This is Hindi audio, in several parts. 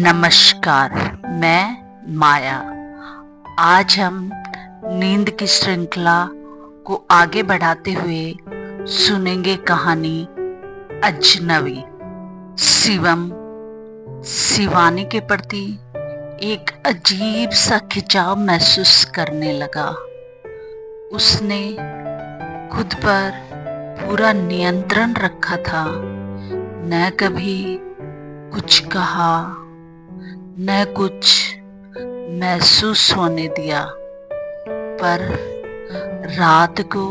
नमस्कार, मैं माया। आज हम नींद की श्रृंखला को आगे बढ़ाते हुए सुनेंगे कहानी अजनबी। शिवम शिवानी के प्रति एक अजीब सा खिंचाव महसूस करने लगा। उसने खुद पर पूरा नियंत्रण रखा था, न कभी कुछ कहा न कुछ महसूस होने दिया। पर रात को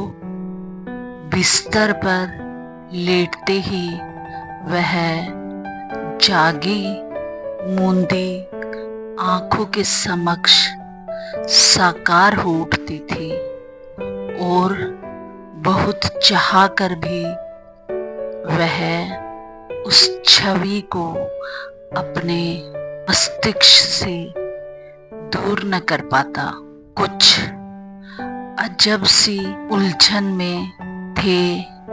बिस्तर पर लेटते ही वह जागी मूंदी आंखों के समक्ष साकार हो उठती थी और बहुत चाह कर भी वह उस छवि को अपने मस्तिष्क से दूर न कर पाता। कुछ अजब सी उलझन में थे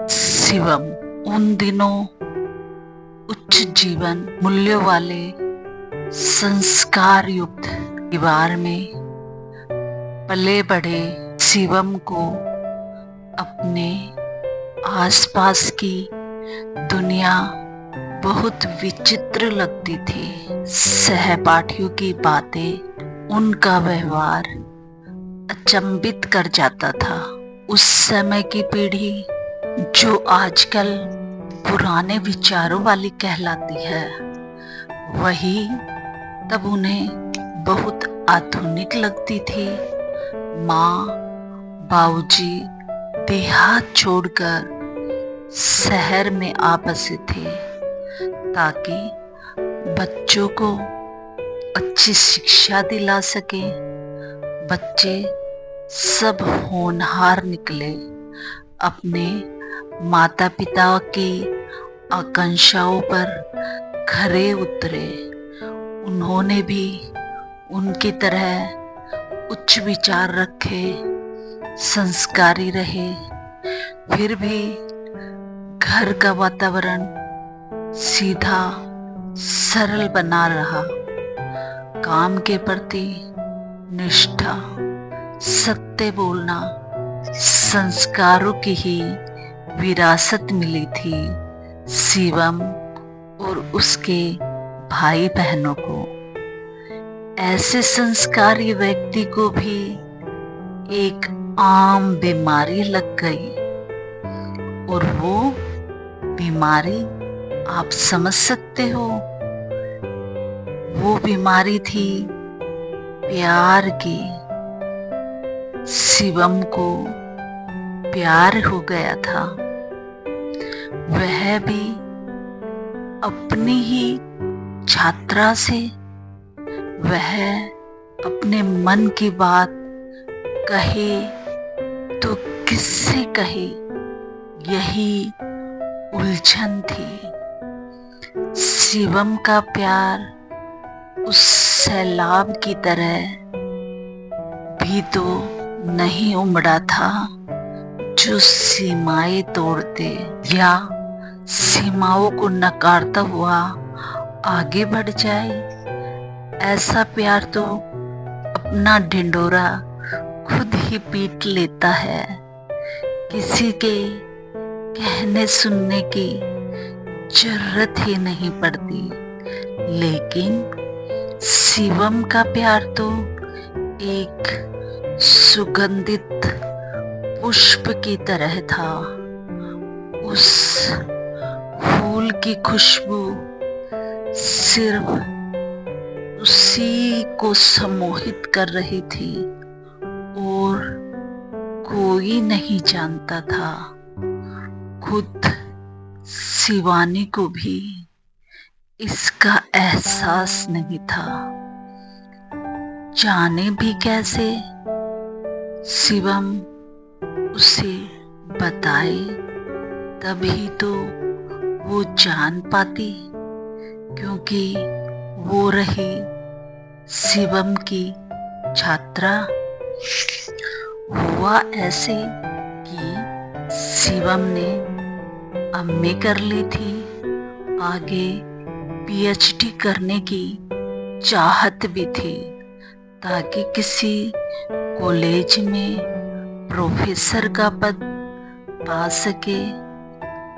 शिवम। उन दिनों उच्च जीवन मूल्यों वाले संस्कार युक्त परिवार में पले बढ़े शिवम को अपने आसपास की दुनिया बहुत विचित्र लगती थी। सहपाठियों की बातें, उनका व्यवहार अचंभित कर जाता था। उस समय की पीढ़ी जो आजकल पुराने विचारों वाली कहलाती है, वही तब उन्हें बहुत आधुनिक लगती थी। माँ बाबूजी देहात छोड़कर शहर में आ बसे थे ताकि बच्चों को अच्छी शिक्षा दिला सके। बच्चे सब होनहार निकले, अपने माता पिता की आकांक्षाओं पर खरे उतरे। उन्होंने भी उनकी तरह उच्च विचार रखे, संस्कारी रहे। फिर भी घर का वातावरण सीधा सरल बना रहा। काम के प्रति निष्ठा, सत्य बोलना संस्कारों की ही विरासत मिली थी शिवम और उसके भाई बहनों को। ऐसे संस्कारी व्यक्ति को भी एक आम बीमारी लग गई, और वो बीमारी आप समझ सकते हो। वो बीमारी थी प्यार की। शिवम को प्यार हो गया था। वह भी अपनी ही छात्रा से। वह अपने मन की बात कहे तो किससे कहे, यही उलझन थी। शिवम का प्यार उस सैलाब की तरह भी तो नहीं उमड़ा था जो सीमाएं तोड़ते या सीमाओं को नकारता हुआ आगे बढ़ जाए। ऐसा प्यार तो अपना ढिंढोरा खुद ही पीट लेता है। किसी के कहने सुनने की जरूरत ही नहीं पड़ती। लेकिन शिवम का प्यार तो एक सुगंधित पुष्प की तरह था। उस फूल की खुशबू सिर्फ उसी को सम्मोहित कर रही थी और कोई नहीं जानता था। खुद शिवानी को भी इसका एहसास नहीं था। जाने भी कैसे। शिवम उसे बताए तभी तो वो जान पाती, क्योंकि वो रही शिवम की छात्रा। हुआ ऐसे कि शिवम ने एमए कर ली थी। आगे पीएचडी करने की चाहत भी थी ताकि किसी कॉलेज में प्रोफेसर का पद पा सके,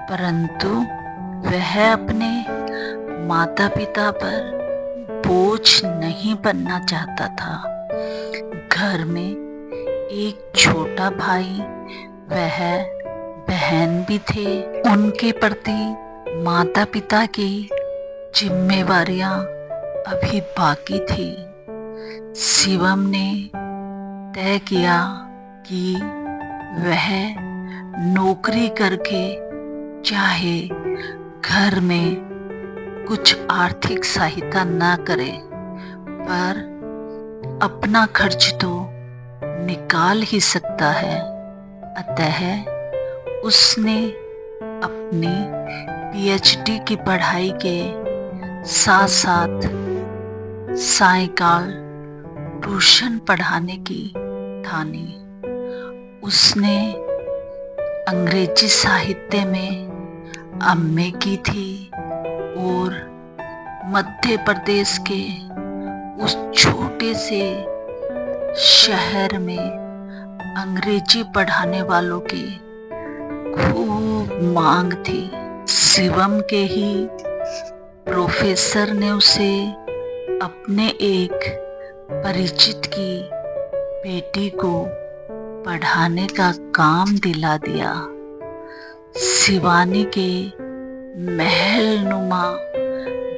परंतु वह अपने माता पिता पर बोझ नहीं बनना चाहता था। घर में एक छोटा भाई वह बहन भी थे। उनके प्रति माता पिता की जिम्मेवारियां अभी बाकी थी। शिवम ने तय किया कि वह नौकरी करके चाहे घर में कुछ आर्थिक सहायता न करे, पर अपना खर्च तो निकाल ही सकता है। अतः उसने अपनी पीएचडी की पढ़ाई के साथ साथ सायकाल ट्यूशन पढ़ाने की ठानी। उसने अंग्रेजी साहित्य में एमए की थी और मध्य प्रदेश के उस छोटे से शहर में अंग्रेजी पढ़ाने वालों की खूब मांग थी। शिवम के ही प्रोफेसर ने उसे अपने एक परिचित की बेटी को पढ़ाने का काम दिला दिया। शिवानी के महल नुमा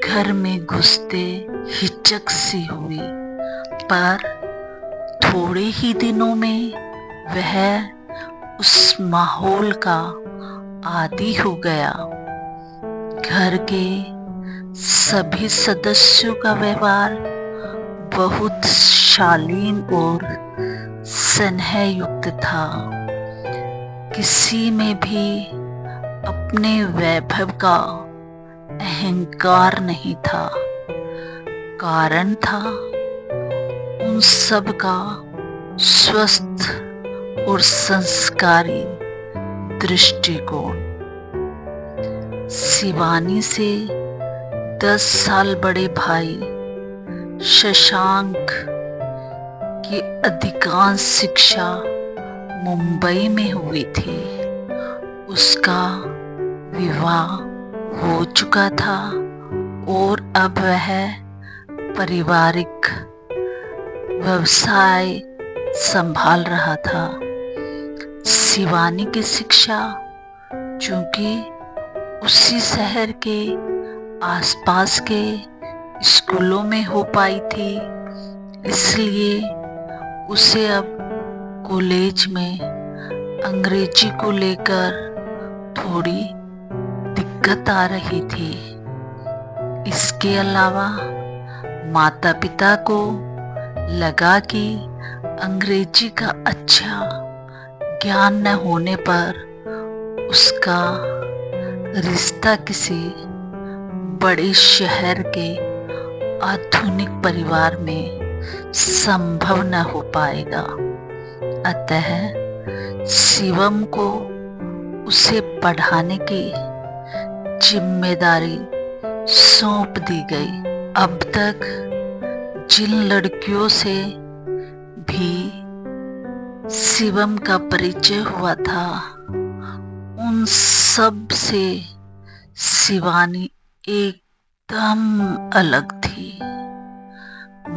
घर में घुसते हिचक सी हुई, पर थोड़े ही दिनों में वह उस माहौल का आदी हो गया। घर के सभी सदस्यों का व्यवहार बहुत शालीन और स्नेहयुक्त था। किसी में भी अपने वैभव का अहंकार नहीं था। कारण था उन सब का स्वस्थ और संस्कारी दृष्टिकोण। शिवानी से 10 साल बड़े भाई शशांक की अधिकांश शिक्षा मुंबई में हुई थी। उसका विवाह हो चुका था और अब वह पारिवारिक व्यवसाय संभाल रहा था। शिवानी की शिक्षा चूंकि उसी शहर के आसपास के स्कूलों में हो पाई थी, इसलिए उसे अब कॉलेज में अंग्रेजी को लेकर थोड़ी दिक्कत आ रही थी। इसके अलावा माता पिता को लगा कि अंग्रेजी का अच्छा ज्ञान न होने पर उसका रिश्ता किसी बड़े शहर के आधुनिक परिवार में संभव न हो पाएगा। अतः शिवम को उसे पढ़ाने की जिम्मेदारी सौंप दी गई। अब तक जिन लड़कियों से भी शिवम का परिचय हुआ था, उन सब से शिवानी एकदम अलग थी।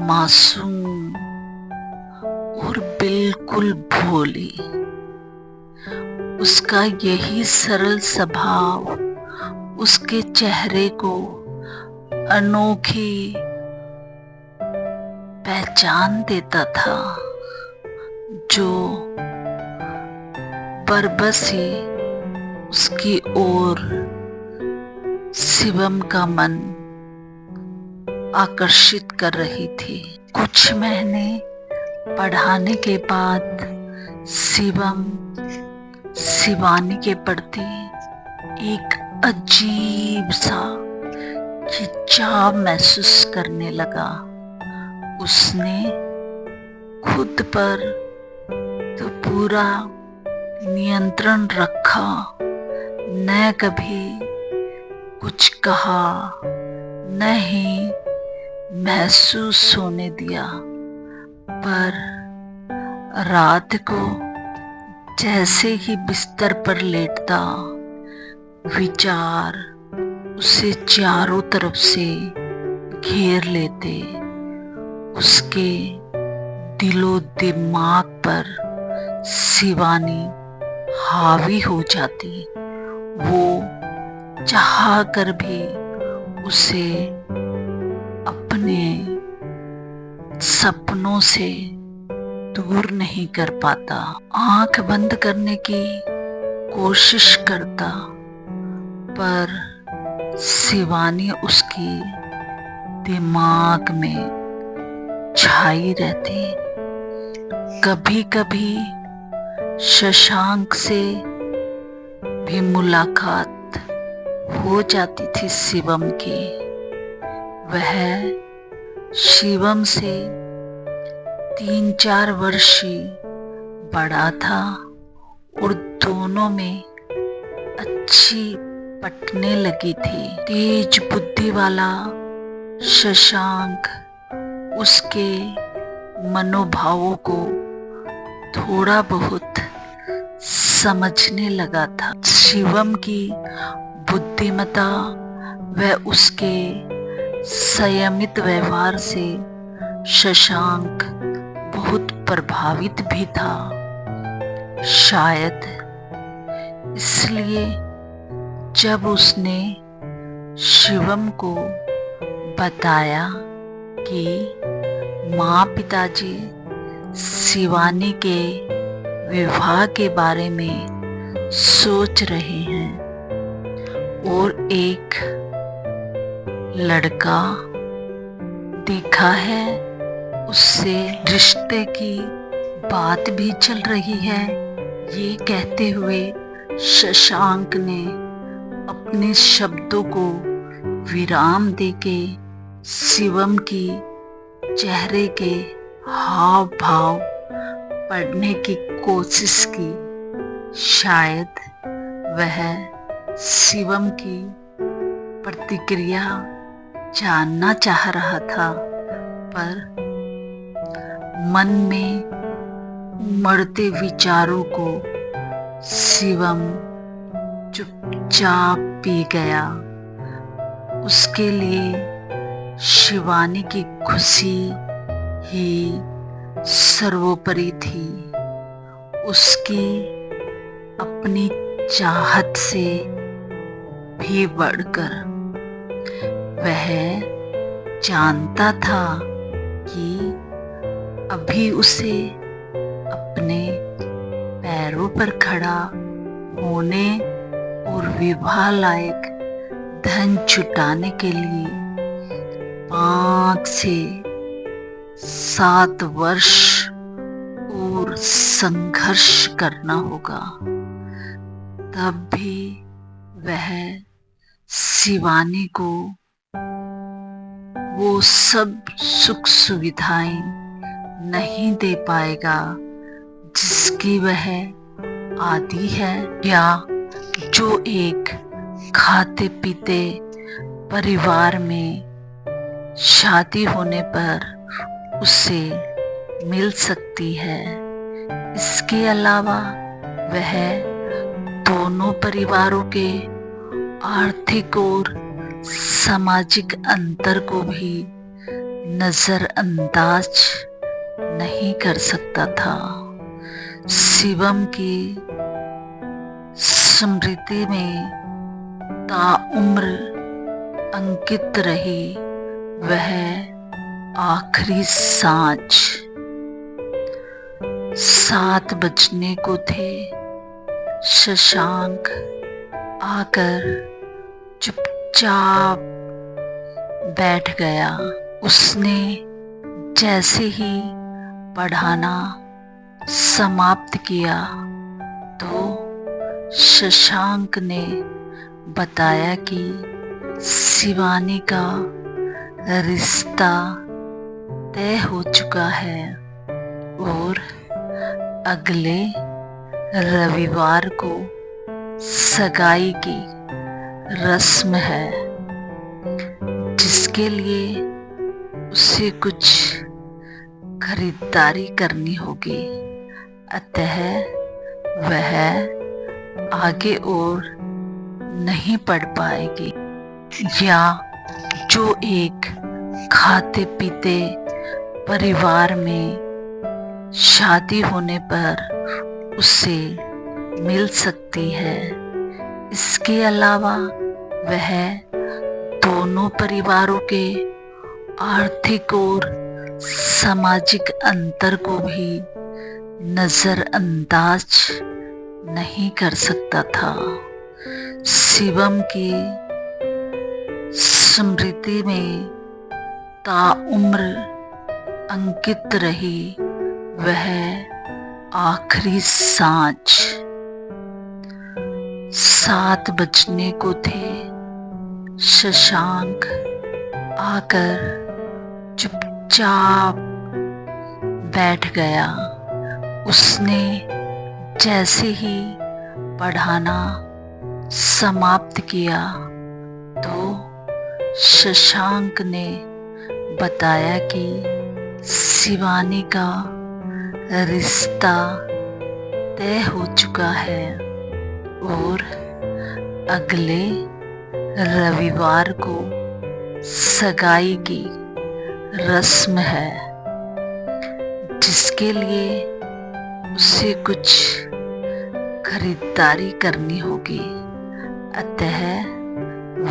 मासूम और बिल्कुल भोली। उसका यही सरल स्वभाव उसके चेहरे को अनोखी पहचान देता था, जो बरबसी उसकी ओर शिवम का मन आकर्षित कर रही थी। कुछ महीने पढ़ाने के बाद शिवम शिवानी के प्रति एक अजीब सा खिंचाव महसूस करने लगा। उसने खुद पर तो पूरा नियंत्रण रखा, न कभी कुछ कहा, न ही महसूस होने दिया। पर रात को जैसे ही बिस्तर पर लेटता, विचार उसे चारों तरफ से घेर लेते। उसके दिलो दिमाग पर शिवानी हावी हो जाती। वो चाह कर भी उसे अपने सपनों से दूर नहीं कर पाता। आंख बंद करने की कोशिश करता, पर शिवानी उसकी दिमाग में छाई रहती। कभी कभी शशांक से भी मुलाकात हो जाती थी शिवम की। वह शिवम से 3-4 वर्ष बड़ा था और दोनों में अच्छी पटने लगी थी। तेज बुद्धि वाला शशांक उसके मनोभावों को थोड़ा बहुत समझने लगा था। शिवम की बुद्धिमत्ता व उसके संयमित व्यवहार से शशांक बहुत प्रभावित भी था। शायद इसलिए जब उसने शिवम को बताया कि माँ पिताजी शिवानी के विवाह के बारे में सोच रहे हैं और एक लड़का देखा है, उससे रिश्ते की बात भी चल रही है, ये कहते हुए शशांक ने अपने शब्दों को विराम देके शिवम की चेहरे के हाव भाव पढ़ने की कोशिश की। शायद वह शिवम की प्रतिक्रिया जानना चाह रहा था, पर मन में उमड़ते विचारों को शिवम चुपचाप पी गया। उसके लिए शिवानी की खुशी ही सर्वोपरि थी। उसकी अपनी चाहत से भी बढ़कर। वह जानता था कि अभी उसे अपने पैरों पर खड़ा होने और विवाह लायक धन जुटाने के लिए 5 से 7 वर्ष और संघर्ष करना होगा। तब भी वह शिवानी को वो सब सुख सुविधाएं नहीं दे पाएगा जिसकी वह आदी है, या जो एक खाते पीते परिवार में शादी होने पर उसे मिल सकती है। इसके अलावा वह दोनों परिवारों के आर्थिक और सामाजिक अंतर को भी नजरअंदाज नहीं कर सकता था। शिवम की स्मृति में ताउम्र अंकित रही वह आखिरी सांझ। 7 बजने को थे। शशांक आकर चुपचाप बैठ गया। उसने जैसे ही पढ़ाना समाप्त किया तो शशांक ने बताया कि शिवानी का रिश्ता तय हो चुका है और अगले रविवार को सगाई की रस्म है, जिसके लिए उसे कुछ खरीदारी करनी होगी, अतः वह आगे और नहीं बढ़ पाएगी। या जो एक खाते पीते परिवार में शादी होने पर उसे मिल सकती है, इसके अलावा वह दोनों परिवारों के आर्थिक और सामाजिक अंतर को भी नजरअंदाज नहीं कर सकता था। शिवम की स्मृति में ताउम्र अंकित रही वह आखिरी सांझ। 7 बजने को थे। शशांक आकर चुपचाप बैठ गया। उसने जैसे ही पढ़ाना समाप्त किया तो शशांक ने बताया कि शिवानी का रिश्ता तय हो चुका है और अगले रविवार को सगाई की रस्म है, जिसके लिए उसे कुछ खरीदारी करनी होगी, अतः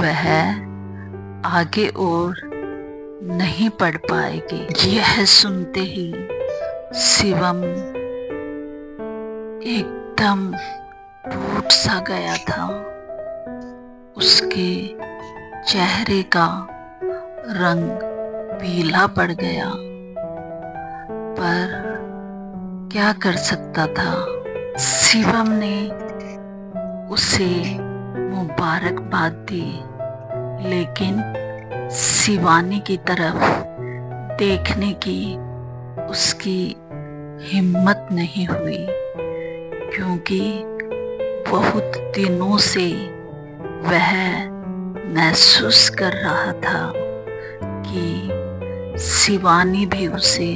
वह आगे और नहीं पढ़ पाएगी। यह सुनते ही शिवम एकदम टूट सा गया था। उसके चेहरे का रंग पीला पड़ गया, पर क्या कर सकता था। शिवम ने उसे मुबारकबाद दी, लेकिन शिवानी की तरफ देखने की उसकी हिम्मत नहीं हुई, क्योंकि बहुत दिनों से वह महसूस कर रहा था कि शिवानी भी उसे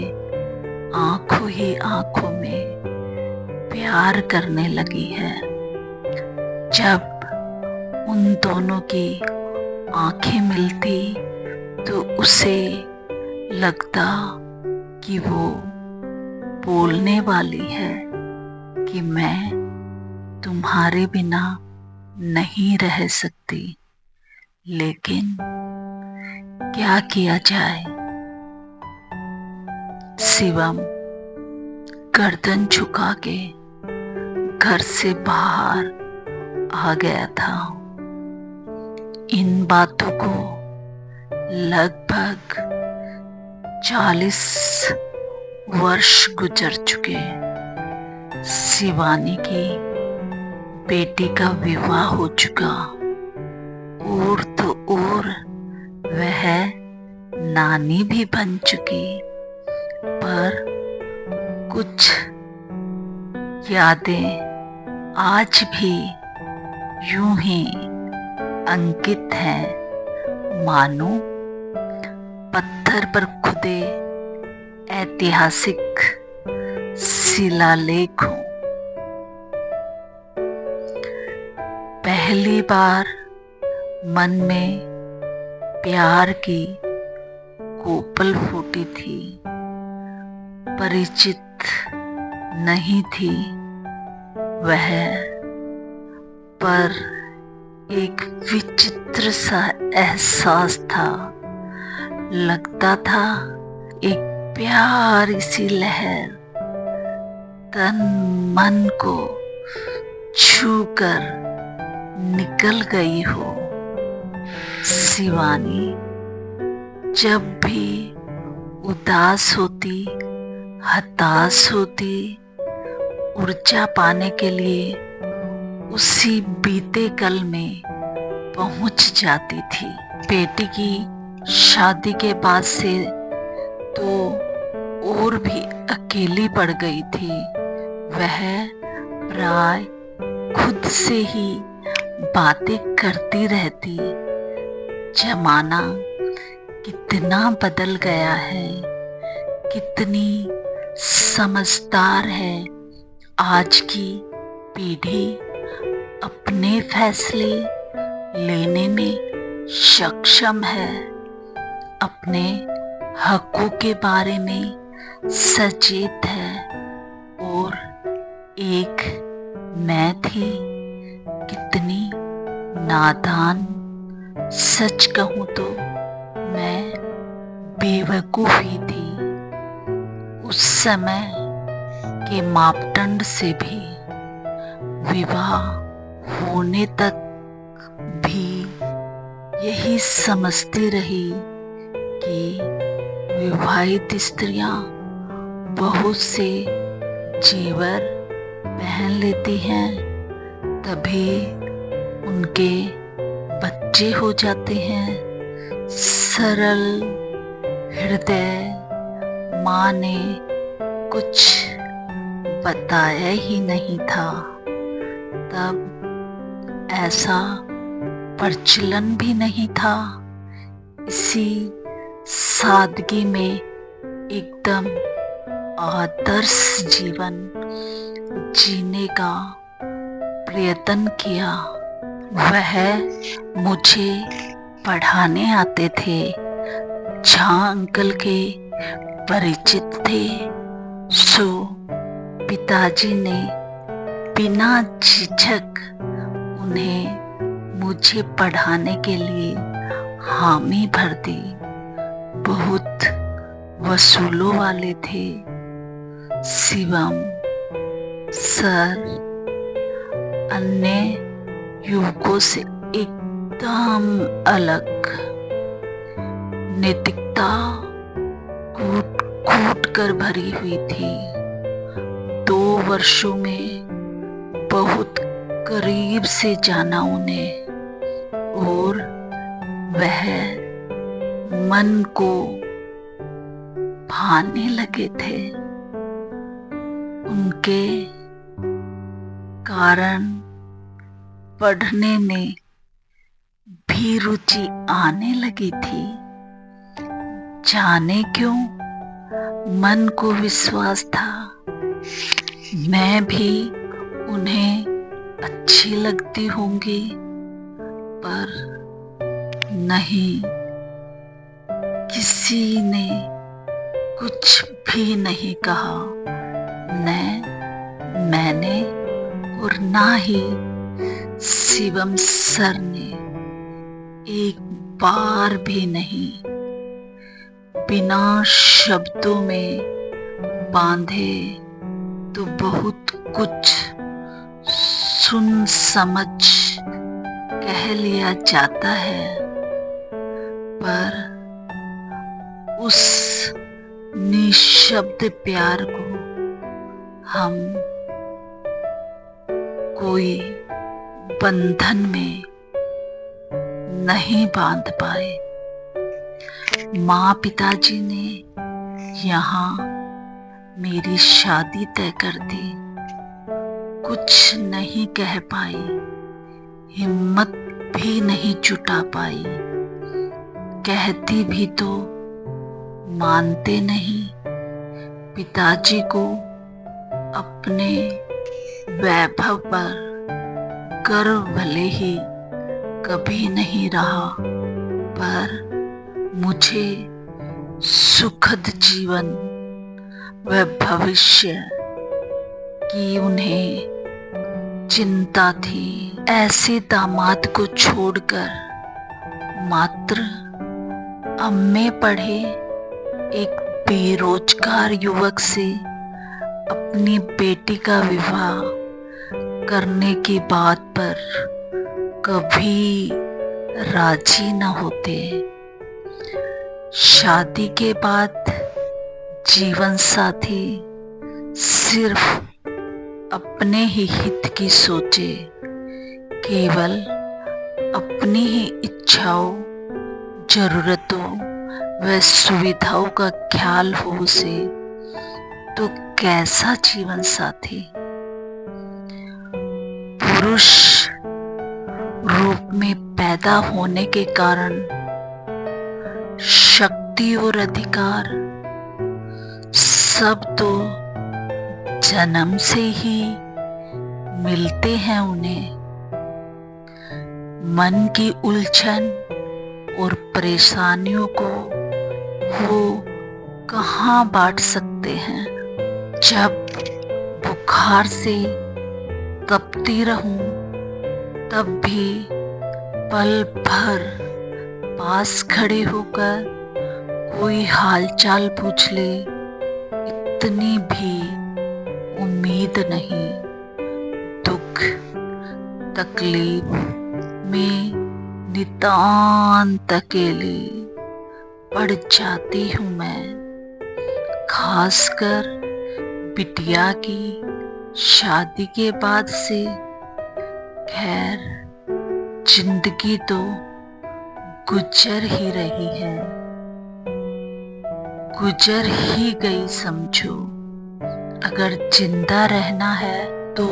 आंखों ही आंखों में प्यार करने लगी है। जब उन दोनों की आंखें मिलती तो उसे लगता कि वो बोलने वाली है कि मैं तुम्हारे बिना नहीं रह सकती, लेकिन क्या किया जाए। शिवम गर्दन झुका के घर से बाहर आ गया था। इन बातों को लगभग 40 वर्ष गुजर चुके। शिवानी की बेटी का विवाह हो चुका और तो और वह नानी भी बन चुकी, पर कुछ यादें आज भी यूं ही अंकित हैं, मानो पत्थर पर खुदे ऐतिहासिक शिलालेख हों। पहली बार मन में प्यार की कोपल फूटी थी, परिचित नहीं थी वह, पर एक विचित्र सा एहसास था। लगता था एक प्यारी सी लहर तन मन को छूकर निकल गई हो। शिवानी जब भी उदास होती, हताश होती, ऊर्जा पाने के लिए उसी बीते कल में पहुंच जाती थी। बेटी की शादी के बाद से तो और भी अकेली पड़ गई थी। वह प्राय खुद से ही बातें करती रहती। जमाना कितना बदल गया है, कितनी समझदार है आज की पीढ़ी। अपने फैसले लेने में सक्षम है, अपने हकों के बारे में सचेत है। और एक मैं थी कितनी नादान, सच कहूँ तो मैं बेवकूफ ही थी। उस समय के मापदंड से भी विवाह होने तक भी यही समझती रही कि विवाहित स्त्रियां बहुत से जेवर पहन लेती हैं तभी उनके बच्चे हो जाते हैं। सरल हृदय माँ ने कुछ बताया ही नहीं था। तब ऐसा प्रचलन भी नहीं था। इसी सादगी में एकदम आदर्श जीवन जीने का प्रयत्न किया। वह मुझे पढ़ाने आते थे, झा अंकल के परिचित थे, सो पिताजी ने बिना झिझक उन्हें मुझे पढ़ाने के लिए हामी भर दी। बहुत वसूलों वाले थे। शिवम सर अन्य युवकों से एकदम अलग, नैतिकता कूट कूट कर भरी हुई थी। 2 वर्षों में बहुत करीब से जाना उन्हें और वह मन को भाने लगे थे। उनके कारण पढ़ने में भी रुचि आने लगी थी। जाने क्यों, मन को विश्वास था मैं भी उन्हें अच्छी लगती होंगी, पर नहीं, किसी ने कुछ भी नहीं कहा। न मैंने और ना ही शिवम सर ने, एक बार भी नहीं। बिना शब्दों में बांधे तो बहुत कुछ सुन समझ कह लिया जाता है, पर उस निःशब्द प्यार को हम कोई बंधन में नहीं बांध पाए। माँ पिताजी ने यहाँ मेरी शादी तय कर दी। कुछ नहीं कह पाई, हिम्मत भी नहीं जुटा पाई। कहती भी तो मानते नहीं। पिताजी को अपने वैभव पर गर्व भले ही कभी नहीं रहा, पर मुझे सुखद जीवन व भविष्य की उन्हें चिंता थी। ऐसे दामाद को छोड़कर मात्र अम्मे पढ़े एक बेरोजगार युवक से अपनी बेटी का विवाह करने की बात पर कभी राजी न होते। शादी के बाद जीवन साथी सिर्फ अपने ही हित की सोचे, केवल अपनी ही इच्छाओं, जरूरतों व सुविधाओं का ख्याल हो उसे, तो कैसा जीवन साथी। पुरुष रूप में पैदा होने के कारण शक्ति और अधिकार सब तो जन्म से ही मिलते हैं उन्हें। मन की उलझन और परेशानियों को वो कहाँ बांट सकते हैं। जब बुखार से तपती रहूं तब भी पल भर पास खड़े होकर कोई हालचाल पूछ ले, इतनी भी उम्मीद नहीं। दुख तकलीफ में नितांत अकेली पड़ जाती हूँ मैं। खासकर बिटिया की शादी के बाद से। खैर, जिंदगी तो गुजर ही रही है, गुजर ही गई समझो। अगर जिंदा रहना है तो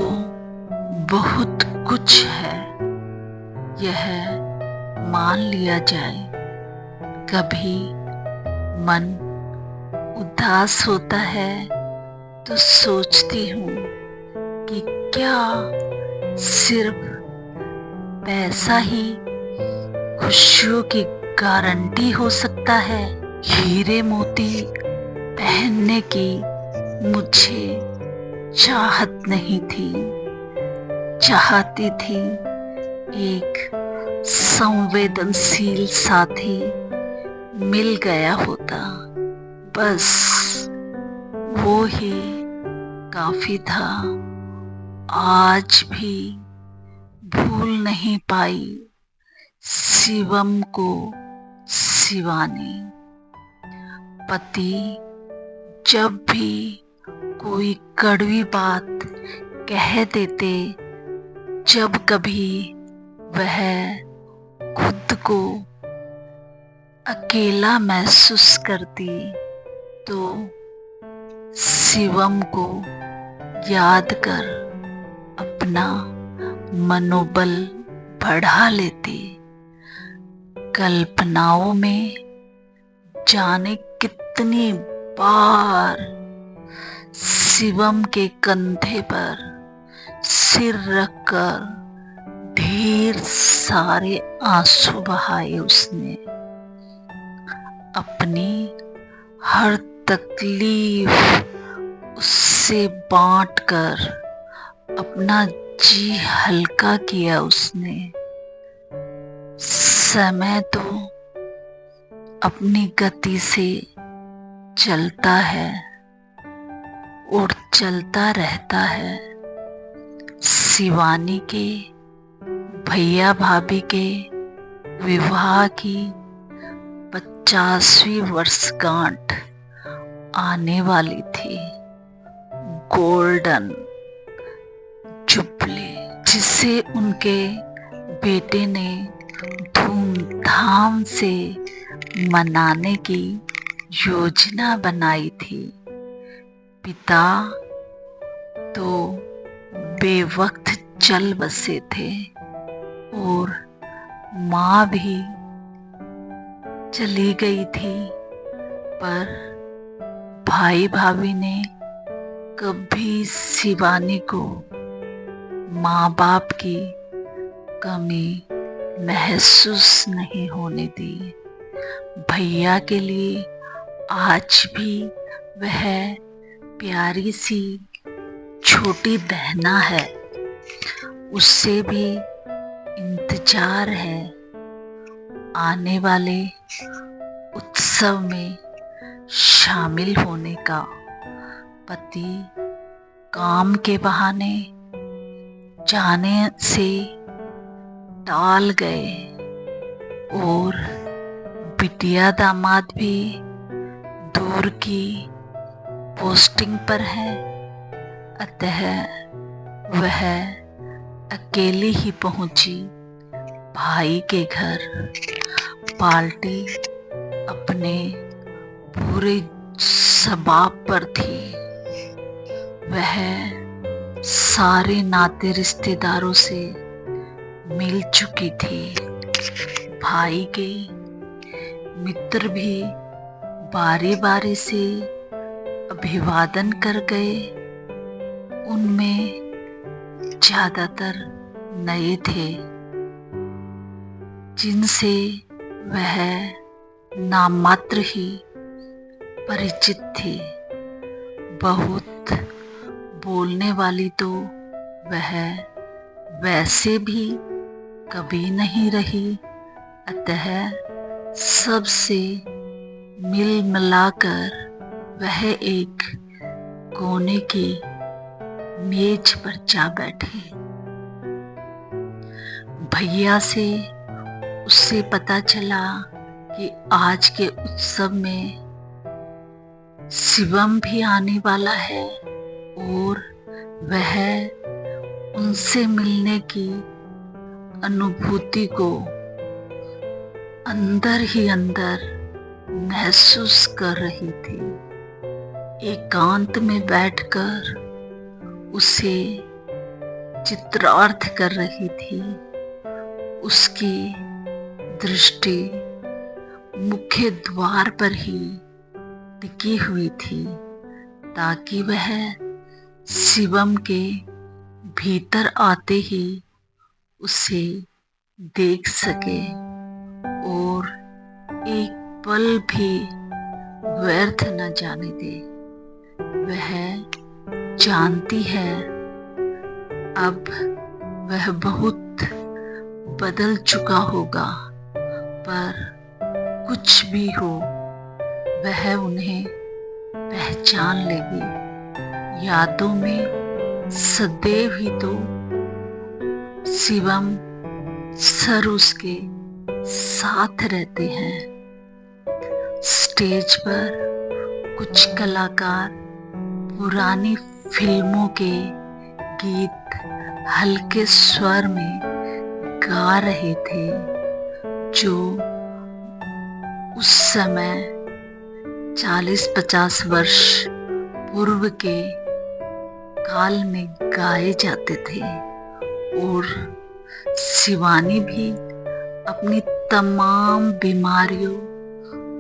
बहुत कुछ है, यह मान लिया जाए। कभी मन उदास होता है तो सोचती हूँ कि क्या सिर्फ पैसा ही खुशियों की गारंटी हो सकता है। हीरे मोती पहनने की मुझे चाहत नहीं थी, चाहती थी एक संवेदनशील साथी मिल गया होता, बस वो ही काफी था। आज भी भूल नहीं पाई शिवम को शिवानी। पति जब भी कोई कड़वी बात कह देते, जब कभी वह खुद को अकेला महसूस करती तो शिवम को याद कर अपना मनोबल बढ़ा लेती। कल्पनाओं में जाने कितनी बार शिवम के कंधे पर सिर रखकर ढेर सारे आंसू बहाए उसने। अपनी हर तकलीफ उससे बांटकर अपना जी हल्का किया उसने। समय तो अपनी गति से चलता है और चलता रहता है। शिवानी के भैया भाभी के विवाह की 50वीं वर्षगांठ आने वाली थी। गोल्डन जुबली, जिसे उनके बेटे ने धूमधाम से मनाने की योजना बनाई थी। पिता तो बेवक्त चल बसे थे और माँ भी चली गई थी, पर भाई भाभी ने कभी शिवानी को माँ बाप की कमी महसूस नहीं होने दी। भैया के लिए आज भी वह प्यारी सी छोटी बहना है, उससे भी इंतजार है आने वाले उत्सव में शामिल होने का। पति काम के बहाने जाने से टाल गए और बिटिया दामाद भी दूर की पोस्टिंग पर है, अतः वह अकेली ही पहुंची भाई के घर। पार्टी अपने पूरे सबाब पर थी। वह सारे नाते रिश्तेदारों से मिल चुकी थी। भाई के मित्र भी बारी बारी से अभिवादन कर गए। उनमें ज्यादातर नए थे, जिनसे वह नाममात्र ही परिचित थी। बहुत बोलने वाली तो वह वैसे भी कभी नहीं रही, अतः सबसे मिल मिलाकर वह एक कोने की मेज पर जा बैठी। भैया से उससे पता चला कि आज के उत्सव में शिवम भी आने वाला है और वह उनसे मिलने की अनुभूति को अंदर ही अंदर महसूस कर रही थी। एकांत में बैठकर उसे चित्रार्थ कर रही थी। उसकी दृष्टि मुख्य द्वार पर ही टिकी हुई थी, ताकि वह शिवम के भीतर आते ही उसे देख सके और एक पल भी व्यर्थ न जाने दे। वह जानती है अब वह बहुत बदल चुका होगा, पर कुछ भी हो वह उन्हें पहचान लेगी। यादों में सदैव ही तो शिवम सर उसके साथ रहते हैं। स्टेज पर कुछ कलाकार पुरानी फिल्मों के गीत हल्के स्वर में गा रहे थे, जो उस समय 40-50 वर्ष पूर्व के काल में गाए जाते थे। और शिवानी भी अपनी तमाम बीमारियों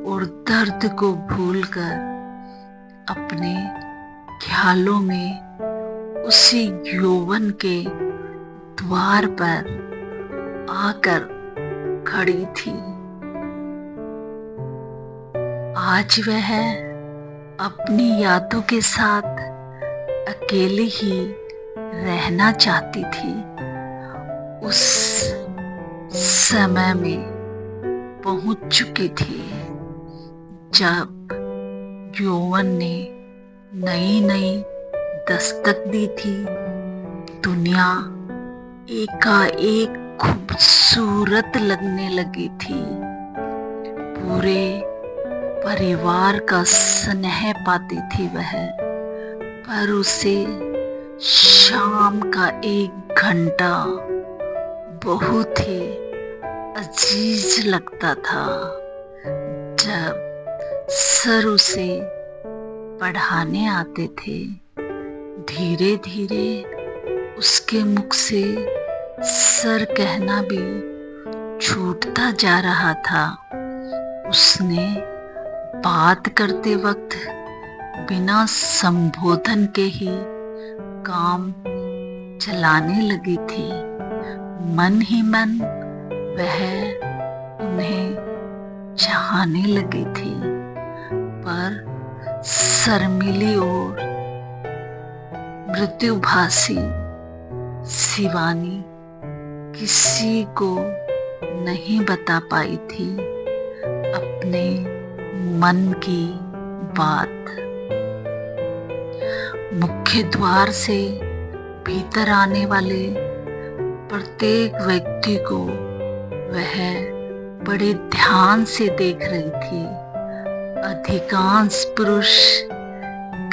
और दर्द को भूलकर अपने ख्यालों में उसी यौवन के द्वार पर आकर खड़ी थी। आज वह अपनी यादों के साथ अकेली ही रहना चाहती थी। उस समय में पहुंच चुकी थी जब यौवन ने नई नई दस्तक दी थी। दुनिया एकाएक खूबसूरत लगने लगी थी। पूरे परिवार का स्नेह पाती थी वह, पर उसे शाम का 1 घंटा बहुत ही अजीज लगता था, जब सर उसे पढ़ाने आते थे। धीरे धीरे उसके मुख से सर कहना भी छूटता जा रहा था। उसने बात करते वक्त बिना संबोधन के ही काम चलाने लगी थी। मन ही मन वह उन्हें चाहने लगी थी, पर शर्मीली और मृत्युभाषी शिवानी किसी को नहीं बता पाई थी अपने मन की बात। मुख्य द्वार से भीतर आने वाले प्रत्येक व्यक्ति को वह बड़े ध्यान से देख रही थी। अधिकांश पुरुष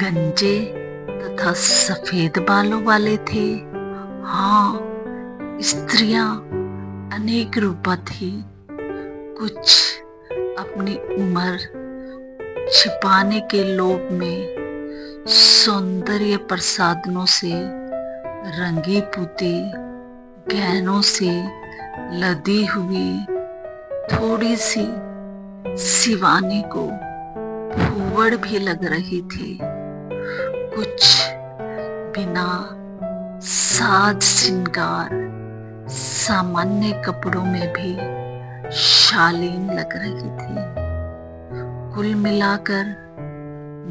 गंजे तथा सफेद बालों वाले थे। हाँ, स्त्रियां अनेक रूपा थी। कुछ अपनी उम्र छिपाने के लोभ में सौंदर्य प्रसाधनों से रंगी पुती, गहनों से लदी हुई थोड़ी सी शिवानी को भूवड़ भी लग रही थी। कुछ बिना साज श्रृंगार सामान्य कपड़ों में भी शालीन लग रही थी। कुल मिलाकर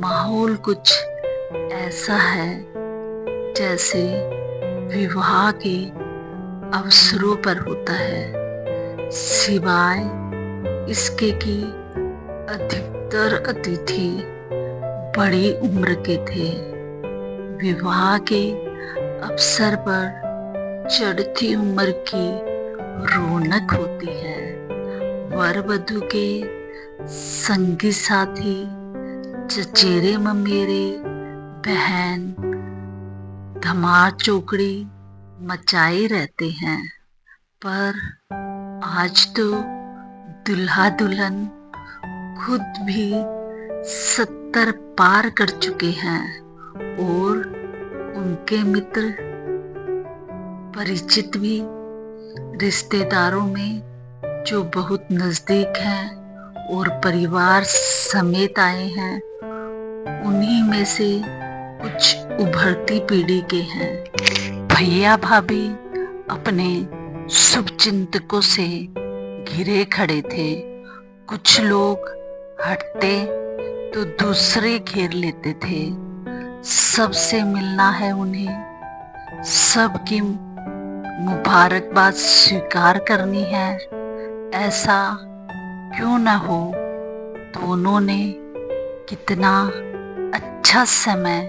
माहौल कुछ ऐसा है जैसे विवाह के अवसरों पर होता है, सिवाय इसके कि अधिकतर अतिथि बड़ी उम्र के थे। विवाह के अवसर पर चढ़ती उम्र की रौनक होती है। वर वधू के संगी साथी, चचेरे ममेरे, बहन धमार चौकड़ी मचाए रहते हैं। पर आज तो दुल्हा दुल्हन खुद भी 70 पार कर चुके हैं और उनके मित्र परिचित भी रिश्तेदारों में जो बहुत नजदीक हैं और परिवार समेत आए हैं, उन्हीं में से कुछ उभरती पीढ़ी के हैं। भैया भाभी अपने शुभचिंतकों से घिरे खड़े थे। कुछ लोग हटते तो दूसरे घेर लेते थे। सबसे मिलना है उन्हें, सबकी मुबारकबाद स्वीकार करनी है। ऐसा क्यों न हो, दोनों ने कितना अच्छा समय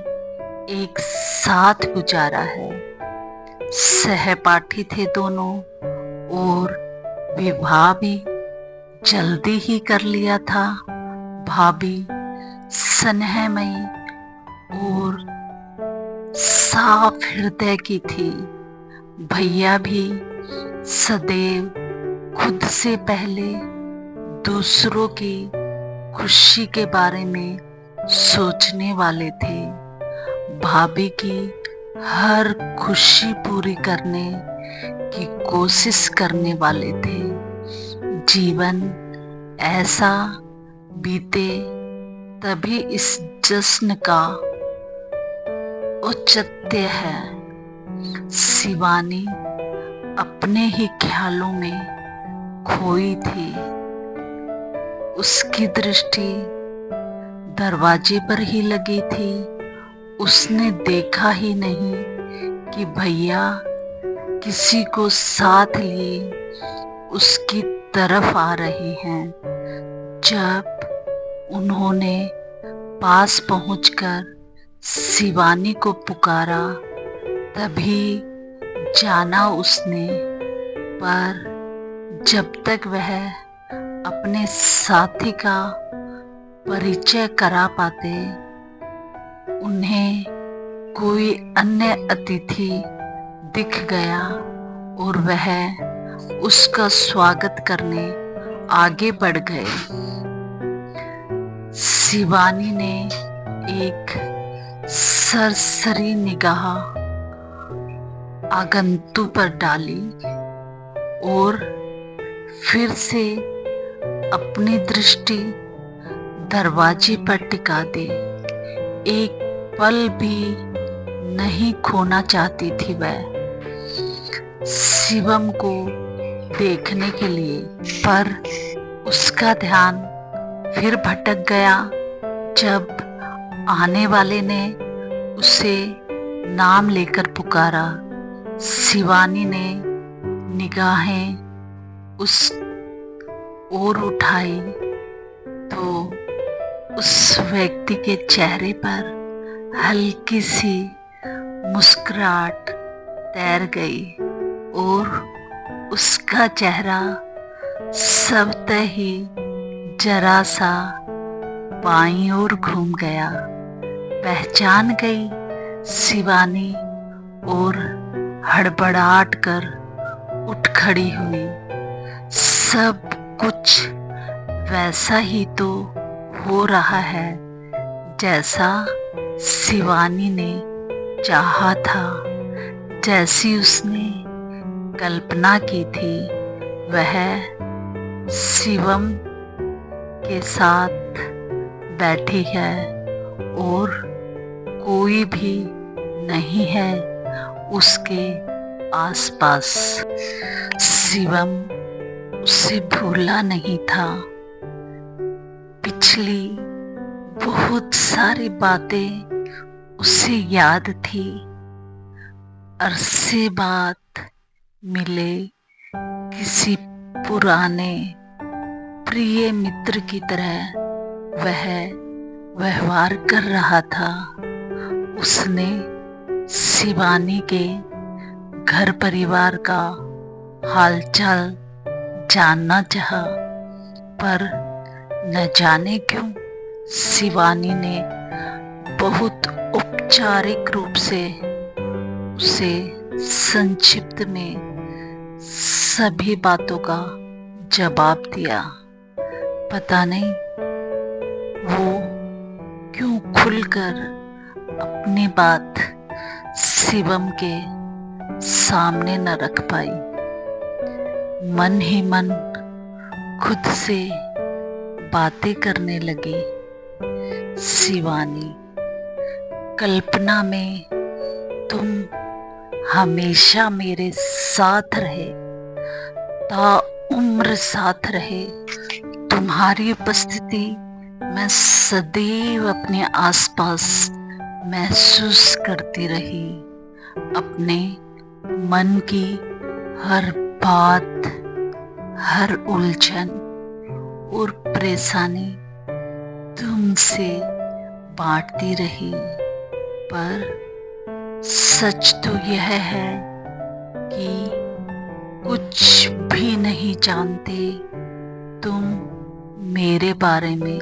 एक साथ गुजारा है। सहपाठी थे दोनों और विवाह भी जल्दी ही कर लिया था। भाभी स्नेहमयी और साफ हृदय की थी। भैया भी सदैव खुद से पहले दूसरों की खुशी के बारे में सोचने वाले थे। भाभी की हर खुशी पूरी करने की कोशिश करने वाले थे। जीवन ऐसा बीते तभी इस जश्न का औचित्य है। शिवानी अपने ही ख्यालों में खोई थी। उसकी दृष्टि दरवाजे पर ही लगी थी। उसने देखा ही नहीं कि भैया किसी को साथ लिए उसकी तरफ आ रहे हैं। जब उन्होंने पास पहुंचकर शिवानी को पुकारा, तभी जाना उसने। पर जब तक वह अपने साथी का परिचय करा पाते, उन्हें कोई अन्य अतिथि दिख गया और वह उसका स्वागत करने आगे बढ़ गए। शिवानी ने एक सरसरी निगाह आगंतुक पर डाली और फिर से अपनी दृष्टि दरवाजे पर टिका दी। एक पल भी नहीं खोना चाहती थी वह शिवम को देखने के लिए। पर उसका ध्यान फिर भटक गया जब आने वाले ने उसे नाम लेकर पुकारा। शिवानी ने निगाहें उस ओर उठाई तो उस व्यक्ति के चेहरे पर हल्की सी मुस्कुराहट तैर गई और उसका चेहरा स्वतः ही जरा सा बाईं ओर घूम गया। पहचान गई शिवानी और हड़बड़ाहट कर उठ खड़ी हुई। सब कुछ वैसा ही तो हो रहा है जैसा शिवानी ने चाहा था, जैसी उसने कल्पना की थी। वह शिवम के साथ बैठी है और कोई भी नहीं है उसके आसपास। शिवम उसे भूला नहीं था। पिछली बहुत सारी बातें उसे याद थी। अरसे बाद मिले किसी पुराने प्रिय मित्र की तरह वह व्यवहार कर रहा था। उसने शिवानी के घर परिवार का हालचाल जानना चाहा, पर न जाने क्यों शिवानी ने बहुत औपचारिक रूप से उसे संक्षिप्त में सभी बातों का जवाब दिया। पता नहीं वो क्यों खुलकर अपनी बात शिवम के सामने न रख पाई। मन ही मन खुद से बातें करने लगी। शिवानी, कल्पना में तुम हमेशा मेरे साथ रहे, ताउम्र साथ रहे। तुम्हारी उपस्थिति मैं सदैव अपने आसपास महसूस करती रही। अपने मन की हर बात, हर उलझन और परेशानी तुमसे बांटती रही। पर सच तो यह है कि कुछ भी नहीं जानते तुम मेरे बारे में,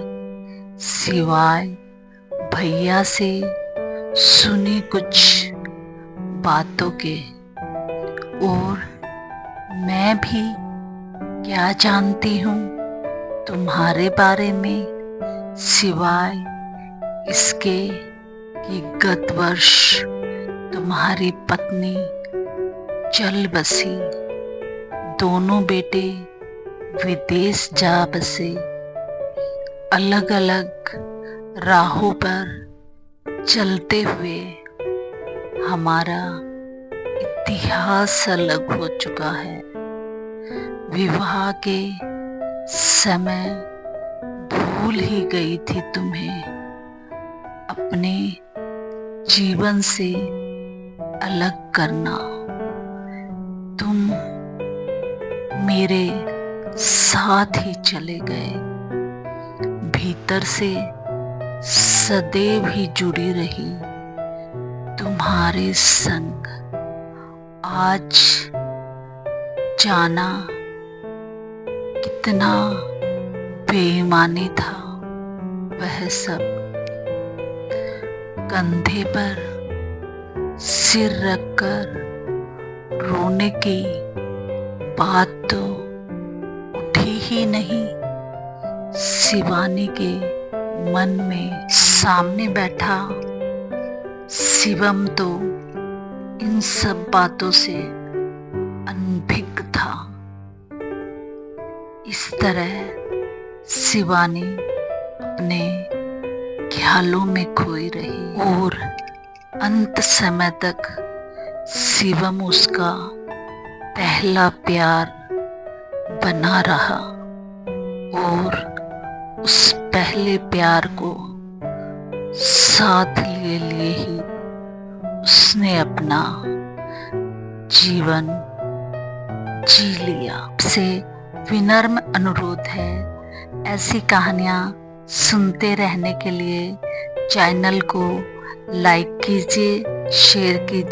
सिवाय भैया से सुनी कुछ बातों के। और मैं भी क्या जानती हूँ तुम्हारे बारे में, सिवाय इसके कि गत वर्ष तुम्हारी पत्नी चल बसी। दोनों बेटे विदेश जा बसे। अलग अलग राहों पर चलते हुए हमारा इतिहास अलग हो चुका है। विवाह के समय भूल ही गई थी तुम्हें अपने जीवन से अलग करना। तुम मेरे साथ ही चले गए। भीतर से सदैव ही जुड़ी रही तुम्हारे संग। आज जाना कितना बेईमानी था वह सब। कंधे पर सिर रखकर रोने की बात तो उठी ही नहीं शिवानी के मन में। सामने बैठा शिवम तो इन सब बातों से अनभिज्ञ था। इस तरह शिवानी अपने ख्यालों में खोई रही और अंत समय तक शिवम उसका पहला प्यार बना रहा। और उस पहले प्यार को साथ लिए ही उसने अपना जीवन जी लिया। से विनम्र अनुरोध है, ऐसी कहानियाँ सुनते रहने के लिए चैनल को लाइक कीजिए, शेयर कीजिए।